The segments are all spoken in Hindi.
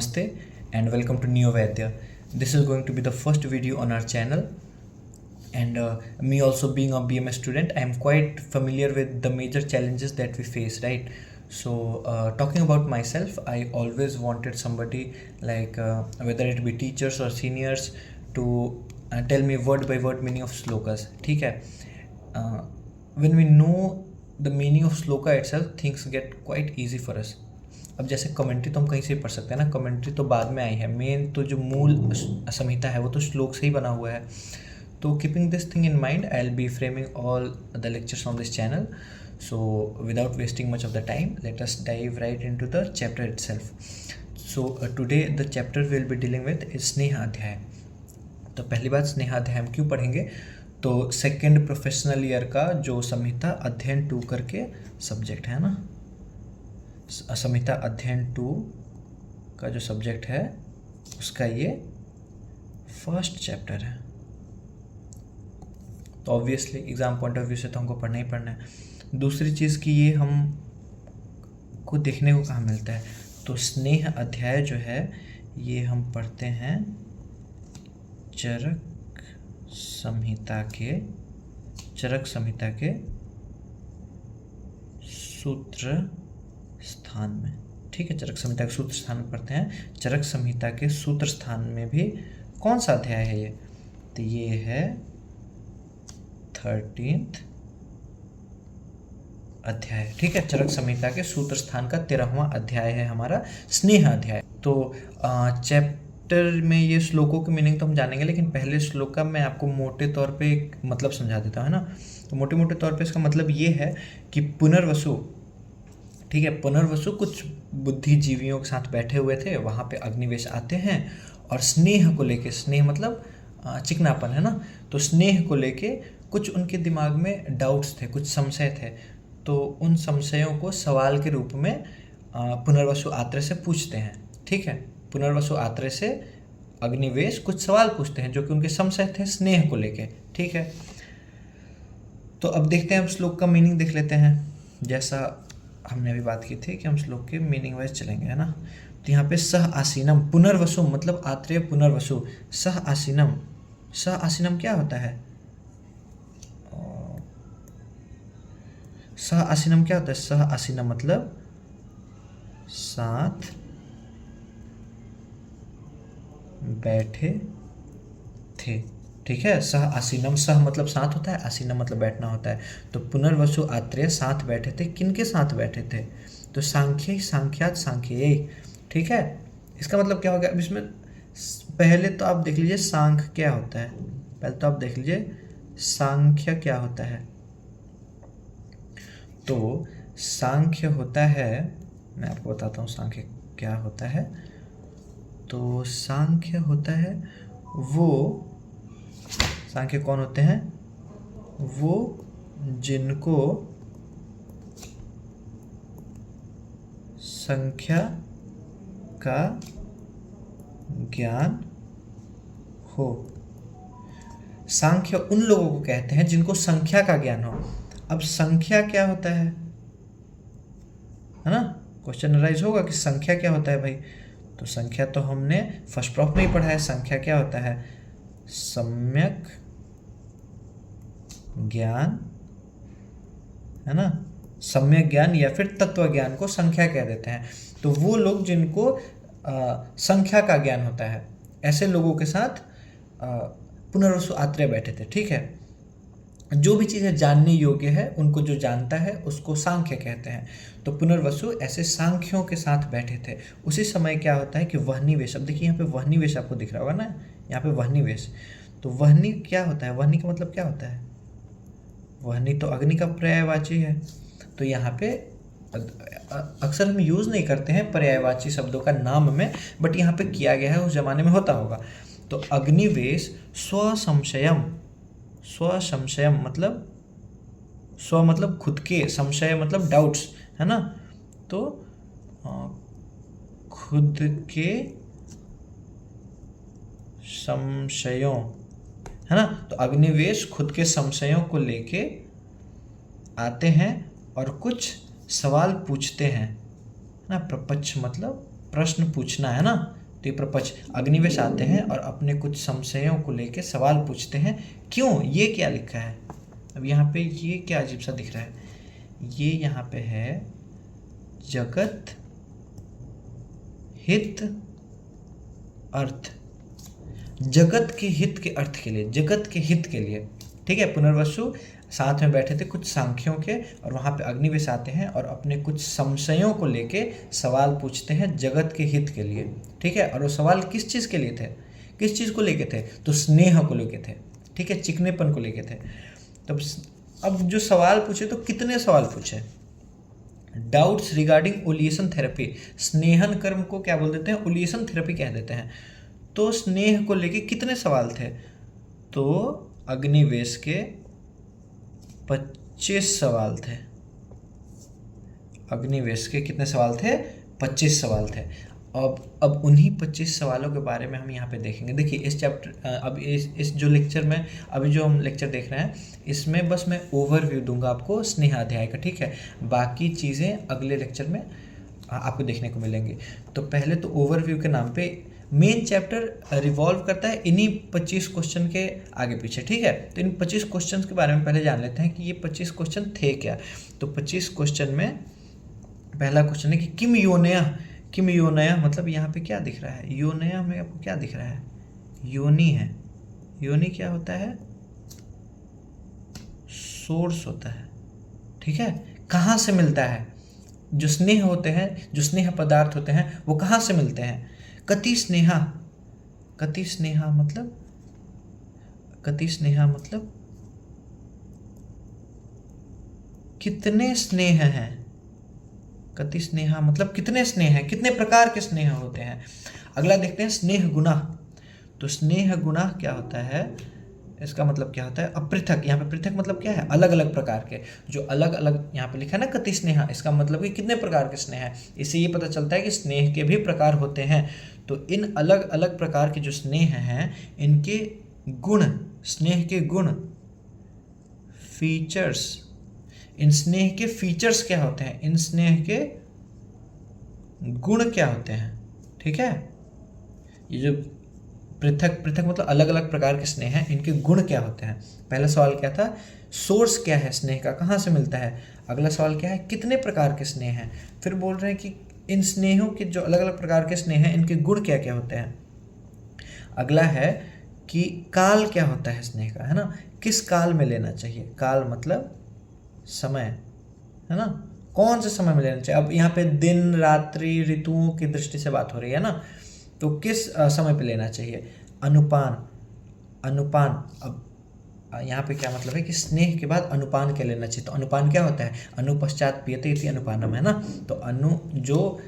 Namaste and welcome to Neo Vaidya. This is going to be the first video on our channel, and me also being a BMS student, I am quite familiar with the major challenges that we face, right? So talking about myself, I always wanted somebody like whether it be teachers or seniors to tell me word by word meaning of slokas. ठीक है? When we know the meaning of sloka itself, things get quite easy for us. अब जैसे कमेंट्री तो हम कहीं से पढ़ सकते हैं ना, कमेंट्री तो बाद में आई है, मेन तो जो मूल संहिता है वो तो श्लोक से ही बना हुआ है. तो keeping this thing in mind, I will be framing all the lectures on this channel. So without wasting much of the time, let us dive right into the chapter itself. So today the chapter will be dealing with स्नेहाध्याय. तो पहली बात, स्नेहाध्याय हम क्यों पढ़ेंगे? तो सेकेंड प्रोफेशनल ईयर का जो संहिता अध्ययन 2 करके सब्जेक्ट है ना, संहिता अध्ययन 2 का जो सब्जेक्ट है उसका ये फर्स्ट चैप्टर है. तो obviously exam point of view से तो हमको पढ़ना ही पढ़ना है. दूसरी चीज़ कि ये हम को देखने को कहाँ मिलता है, तो स्नेह अध्याय जो है ये हम पढ़ते हैं चरक संहिता के सूत्र स्थान में. ठीक है, चरक संहिता के सूत्र स्थान में पढ़ते हैं. चरक संहिता के सूत्र स्थान में भी कौन सा अध्याय है ये? तो ये है 13th अध्याय. ठीक है, चरक संहिता के सूत्र स्थान का 13वां अध्याय है हमारा स्नेह अध्याय. तो चैप्टर में ये श्लोकों की मीनिंग तो हम जानेंगे, लेकिन पहले श्लोक का मैं आपको मोटे तौर पे एक मतलब समझा देता हूँ, है ना. तो मोटे तौर पे इसका मतलब ये है कि पुनर्वसु, ठीक है, पुनर्वसु कुछ बुद्धिजीवियों के साथ बैठे हुए थे, वहाँ पे अग्निवेश आते हैं और स्नेह को लेके, स्नेह मतलब चिकनापन है ना, तो स्नेह को लेके कुछ उनके दिमाग में डाउट्स थे, कुछ संशय थे. तो उन संशयों को सवाल के रूप में पुनर्वसु आत्रेय से पूछते हैं. ठीक है, पुनर्वसु आत्रेय से अग्निवेश कुछ सवाल पूछते हैं जो कि उनके संशय थे स्नेह को लेके. ठीक है, तो अब देखते हैं, हम श्लोक का मीनिंग देख लेते हैं. जैसा हमने अभी बात की थी कि हम श्लोक के मीनिंग वाइज चलेंगे, है ना. तो यहाँ पे सह आसीनम, पुनर्वसु मतलब आत्रेय पुनर्वसु. सह आसीनम क्या होता है? सह आसीनम क्या होता है? सह आसीनम मतलब साथ बैठे थे. ठीक है, सह आसीनम, सह मतलब साथ होता है, आसीनम मतलब बैठना होता है. तो पुनर्वसु आत्रेय साथ बैठे थे. किनके साथ बैठे थे? तो सांख्ययी. ठीक है, इसका मतलब क्या हो गया? अब इसमें पहले तो आप देख लीजिए सांख्य क्या होता है. पहले तो आप देख लीजिए सांख्य क्या होता है. तो सांख्य होता है, मैं आपको बताता हूँ सांख्य क्या होता है. तो सांख्य होता है वो, सांख्य कौन होते हैं? वो जिनको संख्या का ज्ञान हो. सांख्य उन लोगों को कहते हैं जिनको संख्या का ज्ञान हो. अब संख्या क्या होता है ना, क्वेश्चन अराइज होगा कि संख्या क्या होता है भाई. तो संख्या तो हमने फर्स्ट प्रॉफ में ही पढ़ा है. संख्या क्या होता है? सम्यक ज्ञान, है ना. सम्यक ज्ञान या फिर तत्व ज्ञान को संख्या कह देते हैं. तो वो लोग जिनको संख्या का ज्ञान होता है, ऐसे लोगों के साथ पुनर्वसु आत्रेय बैठे थे. ठीक है, जो भी चीज़ें जानने योग्य है, उनको जो जानता है उसको सांख्य कहते हैं. तो पुनर्वसु ऐसे सांख्यों के साथ बैठे थे. उसी समय क्या होता है कि वह्निवेश, अब देखिए यहाँ पे वह्निवेश आपको दिख रहा होगा ना, यहाँ पे वह्निवेश. तो वह्नि क्या होता है? वह्नि का मतलब क्या होता है? वह्नि तो अग्नि का पर्यायवाची है. तो यहाँ पे अक्सर हम यूज़ नहीं करते हैं पर्यायवाची शब्दों का नाम में, बट यहाँ पे किया गया है, उस जमाने में होता होगा. तो अग्निवेश स्वसंशयम मतलब स्व मतलब खुद के, संशय मतलब डाउट्स, है ना. तो खुद के संशयों, है ना. तो अग्निवेश खुद के संशयों को लेके आते हैं और कुछ सवाल पूछते हैं ना. प्रपक्ष मतलब प्रश्न पूछना है ना, तो ये प्रपंच। अग्निवेश आते हैं और अपने कुछ संशयों को लेके सवाल पूछते हैं। क्यों? ये क्या लिखा है? अब यहाँ पे ये क्या अजीब सा दिख रहा है? ये यहाँ पे है जगत हित अर्थ, जगत के हित के अर्थ के लिए, जगत के हित के लिए, ठीक है। पुनर्वसु साथ में बैठे थे कुछ सांख्यों के, और वहाँ पे अग्निवेश आते हैं और अपने कुछ संशयों को लेके सवाल पूछते हैं जगत के हित के लिए, ठीक है। और वो सवाल किस चीज़ के लिए थे? किस चीज़ को लेके थे? तो स्नेह को लेके थे, ठीक है, चिकनेपन को लेके थे। तब अब जो सवाल पूछे, तो कितने सवाल पूछे? डाउट्स रिगार्डिंग ओलिएशन थेरेपी, स्नेहन कर्म को क्या बोल देते हैं? ओलिएशन थेरेपी कह देते हैं। तो स्नेह को लेके कितने सवाल थे? तो अग्निवेश के 25 सवाल थे। अग्निवेश के कितने सवाल थे? 25 सवाल थे। अब उन्हीं 25 सवालों के बारे में हम यहाँ पे देखेंगे। देखिए इस चैप्टर, अब इस जो लेक्चर में, अभी जो हम लेक्चर देख रहे हैं, इसमें बस मैं ओवरव्यू दूंगा आपको स्नेहाध्याय का, ठीक है। बाकी चीज़ें अगले लेक्चर में आपको देखने को मिलेंगी। तो पहले तो ओवरव्यू के नाम पे मेन चैप्टर रिवॉल्व करता है इन्हीं 25 क्वेश्चन के आगे पीछे, ठीक है। तो इन 25 क्वेश्चन के बारे में पहले जान लेते हैं कि ये 25 क्वेश्चन थे क्या। तो 25 क्वेश्चन में पहला क्वेश्चन है कि किम योनया। किम योनया मतलब यहाँ पे क्या दिख रहा है? योनया में आपको क्या दिख रहा है? योनि है। योनि क्या होता है? सोर्स होता है, ठीक है। कहाँ से मिलता है? जो स्नेह होते हैं, जो स्नेह पदार्थ होते हैं, वो कहाँ से मिलते हैं? कति स्नेहा। कति स्नेहा मतलब, कति स्नेहा मतलब कितने स्नेह हैं? कति स्नेहा मतलब कितने स्नेह हैं, कितने प्रकार के स्नेह होते हैं। अगला देखते हैं स्नेह गुना। तो स्नेह गुना क्या होता है? इसका मतलब क्या होता है? अपृथक। यहाँ पे पृथक मतलब क्या है? अलग अलग प्रकार के। जो अलग अलग यहाँ पे लिखा है ना कति स्नेहा, इसका मतलब कि कितने प्रकार के स्नेह हैं। इससे ये पता चलता है कि स्नेह के भी प्रकार होते हैं। तो इन अलग अलग प्रकार के जो स्नेह हैं, इनके गुण, स्नेह के गुण, फीचर्स, इन स्नेह के फीचर्स क्या होते हैं? इन स्नेह के गुण क्या होते हैं, ठीक है। ये जो पृथक, पृथक मतलब अलग अलग प्रकार के स्नेह हैं, इनके गुण क्या होते हैं। पहला सवाल क्या था? सोर्स क्या है स्नेह का, कहाँ से मिलता है। अगला सवाल क्या है? कितने प्रकार के स्नेह हैं। फिर बोल रहे हैं कि इन स्नेहों के जो अलग अलग प्रकार के स्नेह हैं, इनके गुण क्या क्या होते हैं। अगला है कि काल क्या होता है स्नेह का, है ना। किस काल में लेना चाहिए? काल मतलब समय, है ना। कौन से समय में लेना चाहिए? अब यहाँ पे दिन रात्रि ऋतुओं की दृष्टि से बात हो रही है ना, तो किस समय पे लेना चाहिए। अनुपान, अनुपान, अब यहाँ पे क्या मतलब है कि स्नेह के बाद अनुपान क्या लेना चाहिए। तो अनुपान क्या होता है? अनुपश्चात पीयते इति अनुपानम, है ना। तो जो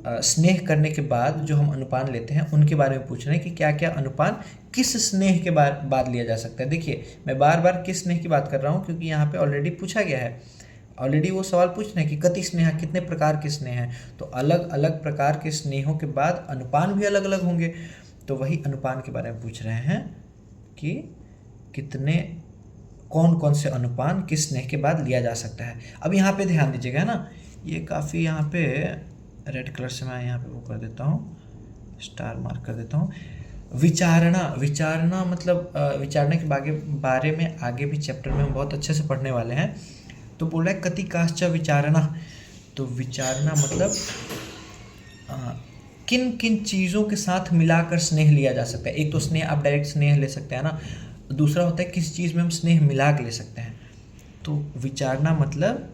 स्नेह करने के बाद जो हम अनुपान लेते हैं, उनके बारे में पूछ रहे हैं कि क्या क्या अनुपान किस स्नेह के बाद लिया जा सकता है। देखिए मैं बार बार किस स्नेह की बात कर रहा हूँ, क्योंकि यहाँ पे ऑलरेडी पूछा गया है, ऑलरेडी वो सवाल पूछ रहे हैं कि कति स्नेह, कितने प्रकार के स्नेह हैं। तो अलग अलग प्रकार के स्नेहों के बाद अनुपान भी अलग अलग होंगे। तो वही अनुपान के बारे में पूछ रहे हैं कि कितने, कौन कौन से अनुपान किस स्नेह के बाद लिया जा सकता है। अब यहाँ पे ध्यान दीजिएगा, है ना। ये काफ़ी यहाँ पे रेड कलर से मैं यहाँ पे वो कर देता हूँ, स्टार मार्क कर देता हूँ। विचारणा, विचारणा मतलब विचारणा के बारे में आगे भी चैप्टर में हम बहुत अच्छे से पढ़ने वाले हैं। तो बोल रहा है कति काश्च विचारणा। तो विचारणा मतलब किन किन चीज़ों के साथ मिलाकर स्नेह लिया जा सकता है। एक तो स्नेह आप डायरेक्ट स्नेह ले सकते हैं ना, दूसरा होता है किस चीज़ में हम स्नेह मिला के ले सकते हैं। तो विचारणा मतलब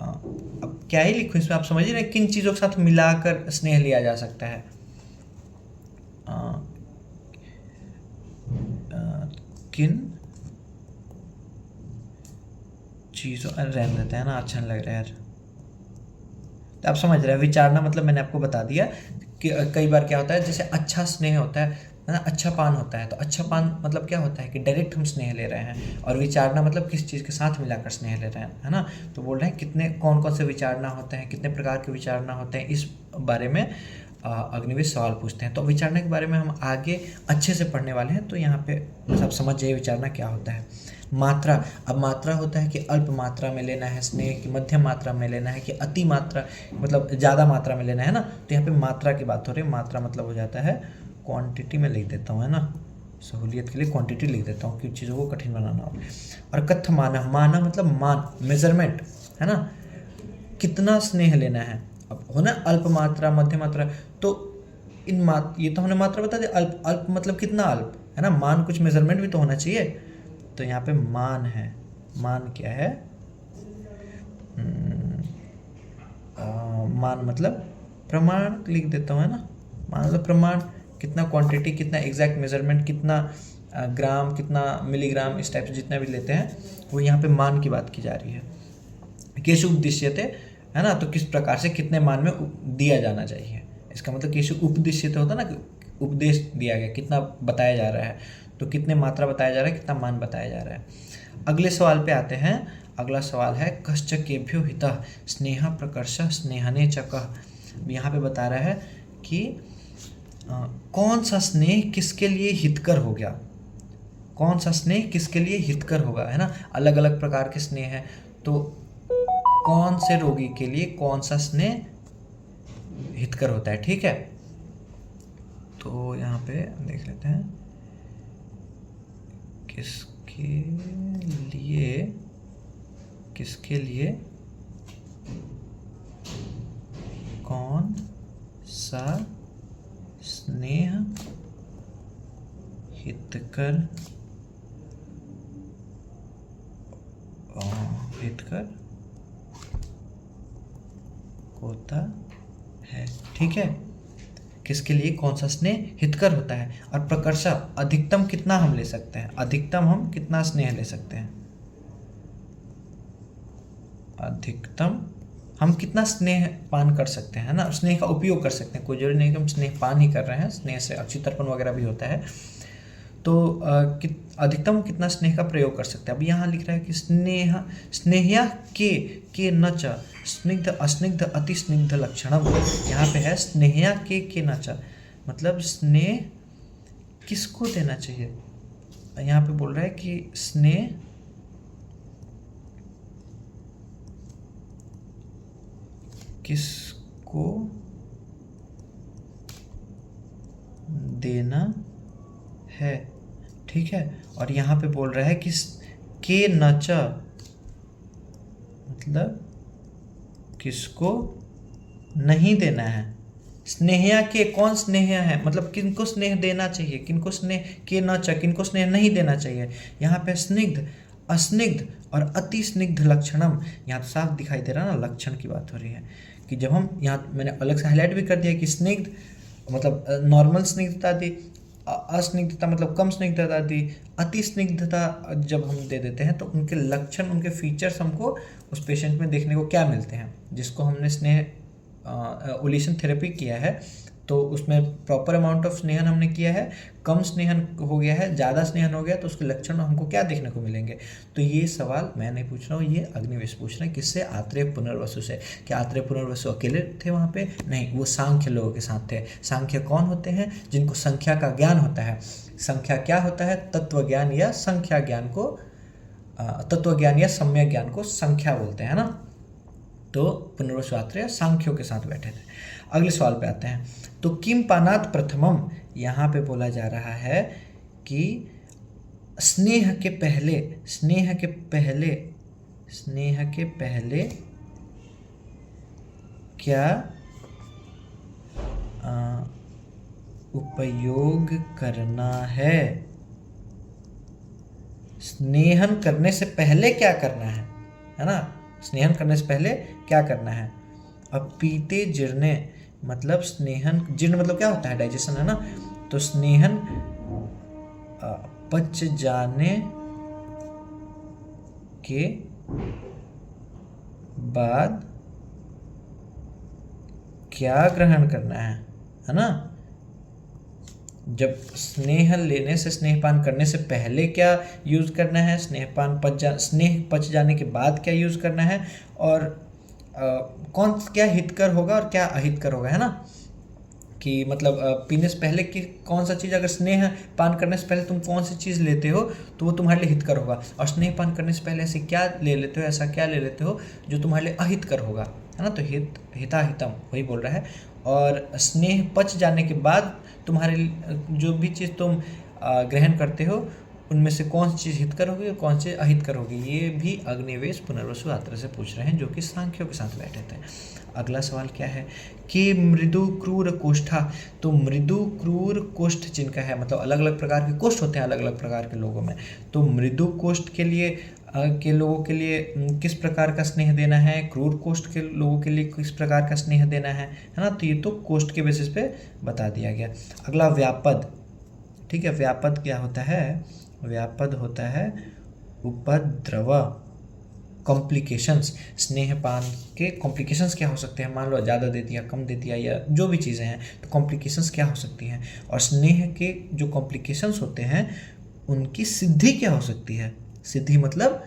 अब क्या ही लिखूँ इसमें, आप समझ रहे हैं, किन चीज़ों के साथ मिलाकर स्नेह लिया जा सकता है। किन चीज़ों, रहने देते हैं ना, अच्छा नहीं लग रहा है यार। तो आप समझ रहे हैं विचारना मतलब मैंने आपको बता दिया कि कई बार क्या होता है, जैसे अच्छा स्नेह होता है ना, अच्छा पान होता है। तो अच्छा पान मतलब क्या होता है कि डायरेक्ट हम स्नेह ले रहे हैं, और विचारना मतलब किस चीज़ के साथ मिलाकर स्नेह ले रहे हैं, है ना। तो बोल रहे हैं कितने, कौन कौन से विचारना होते हैं, कितने प्रकार के विचारना होते हैं, इस बारे में अग्निवेश सवाल पूछते हैं। तो विचारना के बारे में हम आगे अच्छे से पढ़ने वाले हैं। तो यहाँ पे बस आप समझ जाइए विचारना क्या होता है। मात्रा, अब मात्रा होता है कि अल्प मात्रा में लेना है स्नेह, कि मध्यम मात्रा में लेना है, कि अति मात्रा मतलब ज़्यादा मात्रा में लेना है ना। तो यहाँ पे मात्रा की बात हो रही है। मात्रा मतलब हो जाता है क्वांटिटी में लिख देता हूँ, है ना, सहूलियत के लिए क्वांटिटी लिख देता हूँ कि चीज़ों को कठिन बनाना हो। और कथ माना, माना मतलब मान, मेजरमेंट, है ना, कितना स्नेह लेना है। अब होना अल्प मात्रा, मध्य मात्रा, तो ये तो हमने मात्रा बता दिया। अल्प, अल्प मतलब कितना अल्प, है ना, मान कुछ मेजरमेंट भी तो होना चाहिए। तो यहाँ पे मान है, मान क्या है, मान मतलब प्रमाण लिख देता हूँ, है ना, मान मतलब प्रमाण, कितना क्वांटिटी, कितना एग्जैक्ट मेजरमेंट, कितना ग्राम, कितना मिलीग्राम, इस टाइप से जितना भी लेते हैं वो यहाँ पे मान की बात की जा रही है। केशु उपदिश्यते, है ना, तो किस प्रकार से कितने मान में दिया जाना चाहिए। इसका मतलब केशु उपदिश्यते होता है ना, कि उपदेश दिया गया, कितना बताया जा रहा है, तो कितने मात्रा बताया जा रहा है, कितना मान बताया जा रहा है। अगले सवाल पे आते हैं। अगला सवाल है कश्च केभ्यो हितः स्नेह प्रकर्ष स्नेहने च कः। यहाँ पे बता रहा है कि कौन सा स्नेह किसके लिए हितकर हो गया, कौन सा स्नेह किसके लिए हितकर होगा, है ना। अलग अलग प्रकार के स्नेह हैं, तो कौन से रोगी के लिए कौन सा स्नेह हितकर होता है, ठीक है। तो यहाँ पे देख लेते हैं किसके लिए कौन सा स्नेह हितकर होता है, ठीक है। किसके लिए कौन सा स्नेह हितकर होता है। और प्रकर्ष, अधिकतम कितना हम ले सकते हैं, अधिकतम हम कितना स्नेह ले सकते हैं, अधिकतम हम कितना स्नेह पान कर सकते हैं ना, स्नेह का उपयोग कर सकते हैं। कोई जरूरी नहीं कि हम स्नेह पान ही कर रहे हैं, स्नेह से अक्षय तर्पण वगैरह भी होता है। तो अधिकतम कितना स्नेह का प्रयोग कर सकते हैं। अब यहाँ लिख रहा है कि स्नेह्या के न च स्निग्ध अस्निग्ध अति स्निग्ध लक्षणम। यहाँ पे है स्नेह्या के न च, मतलब स्नेह किसको देना चाहिए। यहाँ पे बोल रहा है कि स्नेह किसको देना है, ठीक है। और यहाँ पे बोल रहा है कि के नच, मतलब किसको नहीं देना है। स्नेह्या के, कौन स्नेह्या है, मतलब किनको स्नेह देना चाहिए, किनको स्नेह के नच, किनको स्नेह नहीं देना चाहिए। यहाँ पे स्निग्ध, अस्निग्ध और अति स्निग्ध लक्षणम, यहाँ तो साफ दिखाई दे रहा है ना, लक्षण की बात हो रही है। कि जब हम यहाँ मैंने अलग से हाईलाइट भी कर दिया कि स्निग्ध मतलब नॉर्मल स्निग्धता दी, अस्निग्धता मतलब कम स्निग्धता दी, अति स्निग्धता जब हम दे देते हैं तो उनके लक्षण, उनके फीचर्स हमको उस पेशेंट में देखने को क्या मिलते हैं। जिसको हमने स्नेह ओलेशन थेरेपी किया है तो उसमें प्रॉपर अमाउंट ऑफ स्नेहन हमने किया है, कम स्नेहन हो गया है, ज़्यादा स्नेहन हो गया, तो उसके लक्षण हमको क्या देखने को मिलेंगे। तो ये सवाल मैं नहीं पूछ रहा हूँ, ये अग्निवेश पूछ रहे हैं। किससे? आत्रेय पुनर्वसु से। क्या आत्रेय पुनर्वसु अकेले थे वहाँ पे? नहीं, वो सांख्य लोगों के साथ थे। सांख्य कौन होते हैं? जिनको संख्या का ज्ञान होता है। संख्या क्या होता है? तत्व ज्ञान या संख्या ज्ञान को, तत्व ज्ञान या सम्यक ज्ञान को संख्या बोलते हैं ना। तो पुनर्वसु आत्रेय सांख्यों के साथ बैठे थे। अगले सवाल पे आते हैं। तो किम पानात प्रथमम, यहाँ पे बोला जा रहा है कि स्नेह के पहले क्या उपयोग करना है। स्नेहन करने से पहले क्या करना है ना। स्नेहन करने से पहले क्या करना है। अब पीते जीर्णे मतलब स्नेहन, जीर्ण मतलब क्या होता है? डाइजेशन, है ना। तो स्नेहन पच जाने के बाद क्या ग्रहण करना है ना। जब स्नेह लेने से, स्नेहपान करने से पहले क्या यूज करना है, स्नेह पच जाने के बाद क्या यूज करना है, और कौन क्या हितकर होगा और क्या अहितकर होगा, है ना। कि मतलब पीने से पहले कि कौन सा चीज़, अगर स्नेह पान करने से पहले तुम कौन सी चीज़ लेते हो तो वो तुम्हारे लिए हितकर होगा, और स्नेह पान करने से पहले ऐसे क्या ले लेते हो, ऐसा क्या ले लेते हो जो तुम्हारे लिए अहितकर होगा, है ना। तो हित हिता हितम वही बोल रहा है। और स्नेह पच जाने के बाद तुम्हारे जो भी चीज़ तुम ग्रहण करते हो उनमें से कौन सी चीज़ हितकर होगी और कौन सी अहितकर होगी, ये भी अग्निवेश पुनर्वसु आत्रा से पूछ रहे हैं, जो कि सांख्यों के साथ बैठे थे। अगला सवाल क्या है कि मृदु क्रूर कोष्ठा। तो मृदु क्रूर कोष्ठ जिनका है, मतलब अलग अलग प्रकार के कोष्ठ होते हैं अलग अलग प्रकार के लोगों में। तो मृदु कोष्ठ के लिए के लोगों के लिए किस प्रकार का स्नेह देना है, क्रूर कोष्ठ के लोगों के लिए किस प्रकार का स्नेह देना है ना। तो ये तो कोष्ठ के बेसिस पे बता दिया गया। अगला व्यापद, ठीक है। व्यापद क्या होता है, व्यापद होता है उपद्रव, कॉम्प्लिकेशंस। स्नेहपान के कॉम्प्लिकेशंस क्या हो सकते हैं, मान लो ज़्यादा दे दिया, कम दे दिया, या जो भी चीज़ें हैं, तो कॉम्प्लिकेशंस क्या हो सकती हैं। और स्नेह के जो कॉम्प्लिकेशंस होते हैं उनकी सिद्धि क्या हो सकती है। सिद्धि मतलब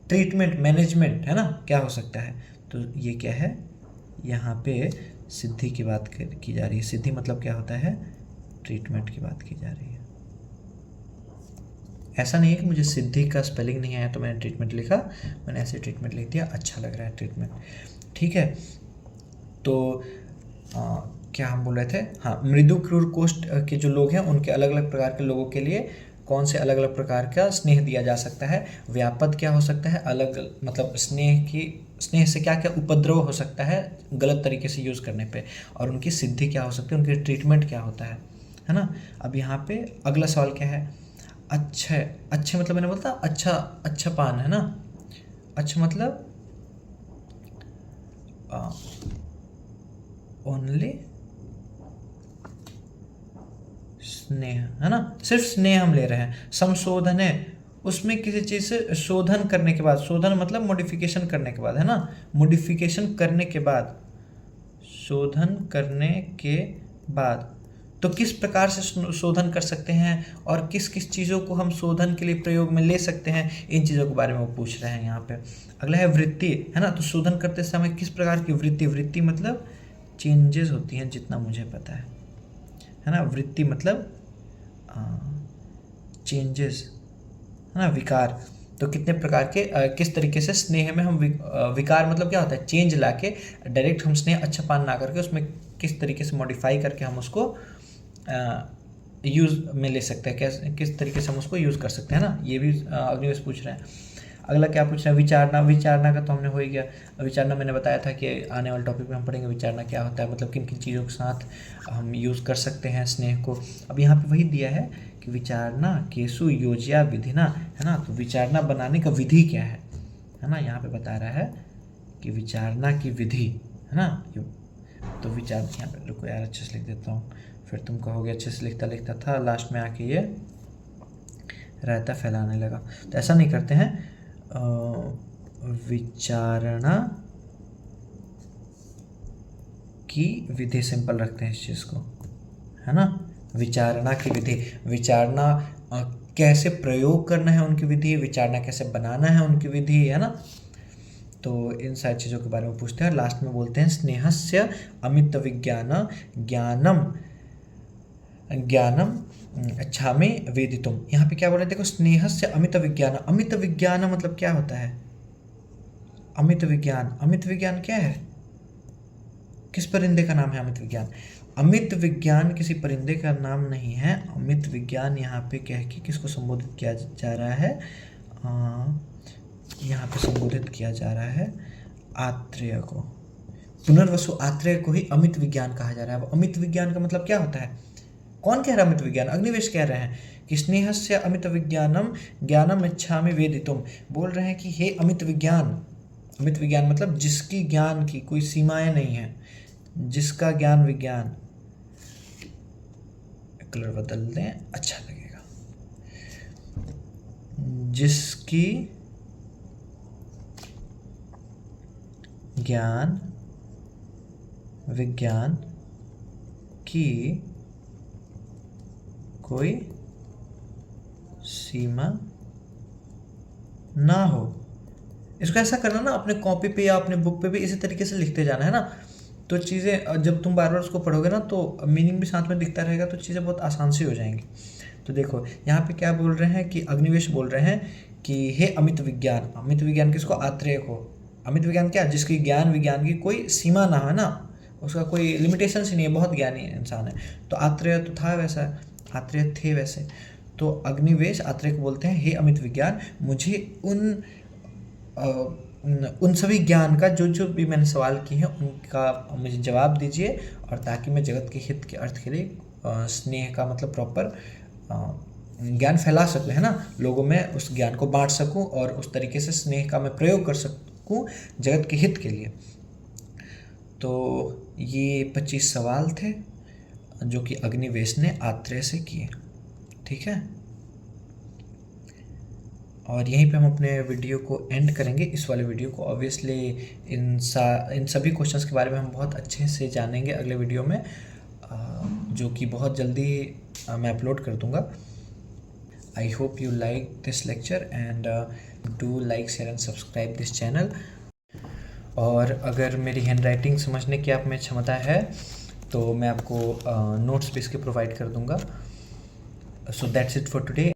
ट्रीटमेंट, मैनेजमेंट, है ना, क्या हो सकता है। तो ये क्या है, यहाँ पे सिद्धि की बात की जा रही है। सिद्धि मतलब क्या होता है, ट्रीटमेंट की बात की जा रही है। ऐसा नहीं है कि मुझे सिद्धि का स्पेलिंग नहीं आया तो मैंने ट्रीटमेंट लिखा, मैंने ऐसे ट्रीटमेंट लिख दिया, अच्छा लग रहा है ट्रीटमेंट, ठीक है। तो क्या हम बोल रहे थे, हाँ, मृदु क्रूर कोष्ठ के जो लोग हैं उनके अलग अलग प्रकार के लोगों के लिए कौन से अलग अलग प्रकार का स्नेह दिया जा सकता है। व्यापद क्या हो सकता है, अलग मतलब स्नेह से क्या क्या उपद्रव हो सकता है गलत तरीके से यूज़ करने पे, और उनकी सिद्धि क्या हो सकती है, उनकी ट्रीटमेंट क्या होता है ना। अब यहाँ पे अगला सवाल क्या है, अच्छे, अच्छे मतलब मैंने बोलता अच्छा, अच्छा पान, है ना। अच्छा मतलब ओनली स्नेह, है ना, सिर्फ स्नेह हम ले रहे हैं। संशोधन है, उसमें किसी चीज़ से शोधन करने के बाद, शोधन मतलब मॉडिफिकेशन करने के बाद, है ना, मॉडिफिकेशन करने के बाद, शोधन करने के बाद, तो किस प्रकार से शोधन कर सकते हैं और किस किस चीज़ों को हम शोधन के लिए प्रयोग में ले सकते हैं, इन चीज़ों के बारे में वो पूछ रहे हैं यहाँ पे। अगला है वृत्ति, है ना। तो शोधन करते समय किस प्रकार की वृत्ति, वृत्ति मतलब चेंजेस होती हैं जितना मुझे पता है ना। वृत्ति मतलब चेंजेस, है ना, विकार। तो कितने प्रकार के किस तरीके से स्नेह में हम विकार मतलब क्या होता है, चेंज लाके, डायरेक्ट हम स्नेह अच्छा पान ना करके उसमें किस तरीके से मॉडिफाई करके हम उसको यूज़ में ले सकते हैं, कैसे किस तरीके से हम उसको यूज़ कर सकते हैं ना। ये भी अग्निवेश पूछ रहे हैं। अगला क्या पूछ रहे हैं, विचारना। विचारना का तो हमने हो ही गया। विचारना मैंने बताया था कि आने वाले टॉपिक में हम पढ़ेंगे विचारना क्या होता है, मतलब किन किन चीज़ों के साथ हम यूज़ कर सकते हैं स्नेह को। अब यहाँ पे वही दिया है कि विचारना केसु योज्या विधिना, है ना। तो विचारना बनाने का विधि क्या है ना, यहाँ पे बता रहा है कि विचारना की विधि, है ना। तो विचार, यहाँ पे रुको यार अच्छे से लिख देता हूँ, फिर तुम कहोगे अच्छे से लिखता लिखता था, लास्ट में आके ये रायता फैलाने लगा। तो ऐसा नहीं करते हैं, विचारणा की विधि सिंपल रखते हैं इस चीज़ को, है ना। विचारणा की विधि, विचारना कैसे प्रयोग करना है उनकी विधि, विचारना कैसे बनाना है उनकी विधि, है ना। तो इन सारी चीज़ों के बारे में पूछते हैं। लास्ट में बोलते हैं स्नेहस्य अमित विज्ञान ज्ञानम ज्ञानम अच्छा में वेदितुम। यहाँ पे क्या बोल रहे हैं, देखो, स्नेहस्य अमित विज्ञान। अमित विज्ञान मतलब क्या होता है, अमित विज्ञान, अमित विज्ञान क्या है, किस परिंदे का नाम है अमित विज्ञान। अमित विज्ञान किसी परिंदे का नाम नहीं है। अमित विज्ञान यहाँ पे कह के किसको संबोधित किया जा रहा है, यहाँ पे संबोधित किया जा रहा है आत्रेय को, पुनर्वसु आत्रेय को ही अमित विज्ञान कहा जा रहा है। अब अमित विज्ञान का मतलब क्या होता है, कौन कह रहा है अमित विज्ञान, अग्निवेश कह रहे हैं कि स्नेहस्य अमित विज्ञानम ज्ञानम इच्छामि वेदितुम। बोल रहे हैं कि हे अमित विज्ञान, अमित विज्ञान मतलब जिसकी ज्ञान की कोई सीमाएं नहीं है, जिसका ज्ञान विज्ञान, कलर बदल दें अच्छा लगेगा, जिसकी ज्ञान विज्ञान की कोई सीमा ना हो। इसको ऐसा करना ना, अपने कॉपी पे या अपने बुक पे भी इसी तरीके से लिखते जाना, है ना। तो चीज़ें जब तुम बार बार उसको पढ़ोगे ना तो मीनिंग भी साथ में दिखता रहेगा, तो चीज़ें बहुत आसान सी हो जाएंगी। तो देखो यहाँ पे क्या बोल रहे हैं कि अग्निवेश बोल रहे हैं कि हे अमित विज्ञान। अमित विज्ञान किसको? आत्रेय को। अमित विज्ञान क्या? जिसकी ज्ञान विज्ञान की कोई सीमा ना है ना, उसका कोई लिमिटेशन ही नहीं है, बहुत ज्ञानी इंसान है। तो आत्रेय तो था वैसा, आत्रेय थे वैसे। तो अग्निवेश आत्रेय को बोलते हैं हे अमित विज्ञान, मुझे उन सभी ज्ञान का जो जो भी मैंने सवाल किए हैं उनका मुझे जवाब दीजिए, और ताकि मैं जगत के हित के अर्थ के लिए स्नेह का मतलब प्रॉपर ज्ञान फैला सकूँ, है ना, लोगों में उस ज्ञान को बांट सकूँ और उस तरीके से स्नेह का मैं प्रयोग कर सकूँ जगत के हित के लिए। तो ये 25 सवाल थे जो कि अग्निवेश ने आत्रेय से किए, ठीक है। और यहीं पे हम अपने वीडियो को एंड करेंगे, इस वाले वीडियो को। ऑब्वियसली इन सभी क्वेश्चंस के बारे में हम बहुत अच्छे से जानेंगे अगले वीडियो में, जो कि बहुत जल्दी मैं अपलोड कर दूंगा। I hope you like this lecture and do like, share and subscribe this channel. और अगर मेरी हैंड राइटिंग समझने की आप में क्षमता है तो मैं आपको नोट्स भी इसके प्रोवाइड कर दूंगा। So that's it for today.